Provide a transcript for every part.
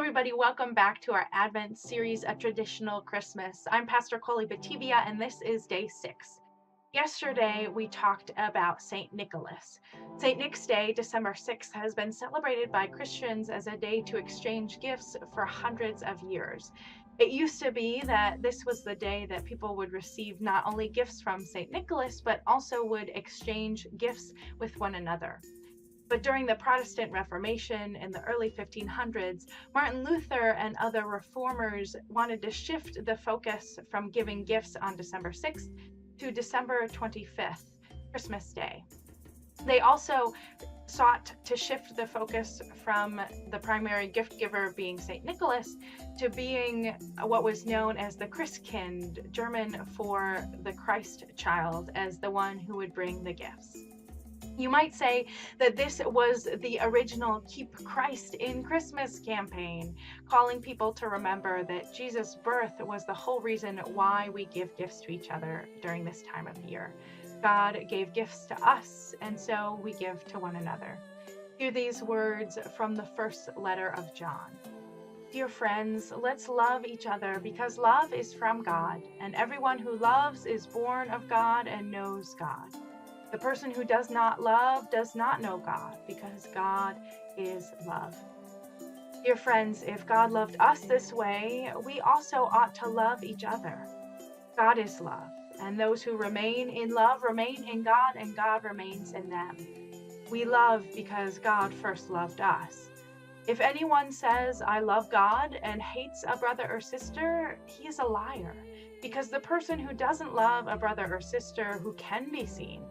everybody. Welcome back to our Advent series, A Traditional Christmas. I'm Pastor Coley Batavia, and this is day 6. Yesterday, we talked about St. Nicholas. St. Nick's Day, December 6th, has been celebrated by Christians as a day to exchange gifts for hundreds of years. It used to be that this was the day that people would receive not only gifts from St. Nicholas, but also would exchange gifts with one another. But during the Protestant Reformation in the early 1500s, Martin Luther and other reformers wanted to shift the focus from giving gifts on December 6th to December 25th, Christmas Day. They also sought to shift the focus from the primary gift giver being St. Nicholas to being what was known as the Christkind, German for the Christ child, as the one who would bring the gifts. You might say that this was the original Keep Christ in Christmas campaign, calling people to remember that Jesus' birth was the whole reason why we give gifts to each other during this time of year. God gave gifts to us, and so we give to one another. Hear these words from the first letter of John. Dear friends, let's love each other because love is from God, and everyone who loves is born of God and knows God. The person who does not love does not know God, because God is love. Dear friends, if God loved us this way, we also ought to love each other. God is love, and those who remain in love remain in God, and God remains in them. We love because God first loved us. If anyone says, I love God, and hates a brother or sister, he is a liar, because the person who doesn't love a brother or sister who can be seen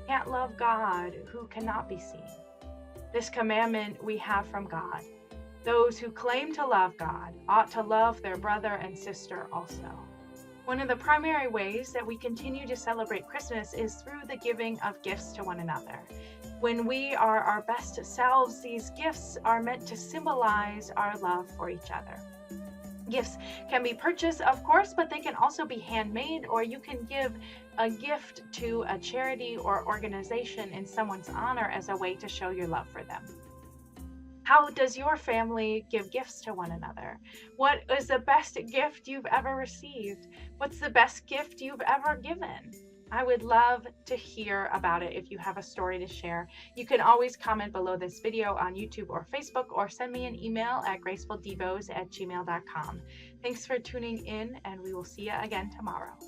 can't love God who cannot be seen. This commandment we have from God. Those who claim to love God ought to love their brother and sister also. One of the primary ways that we continue to celebrate Christmas is through the giving of gifts to one another. When we are our best selves, these gifts are meant to symbolize our love for each other. Gifts can be purchased, of course, but they can also be handmade, or you can give a gift to a charity or organization in someone's honor as a way to show your love for them. How does your family give gifts to one another? What is the best gift you've ever received? What's the best gift you've ever given? I would love to hear about it if you have a story to share. You can always comment below this video on YouTube or Facebook, or send me an email at gracefulDevos@gmail.com. Thanks for tuning in, and we will see you again tomorrow.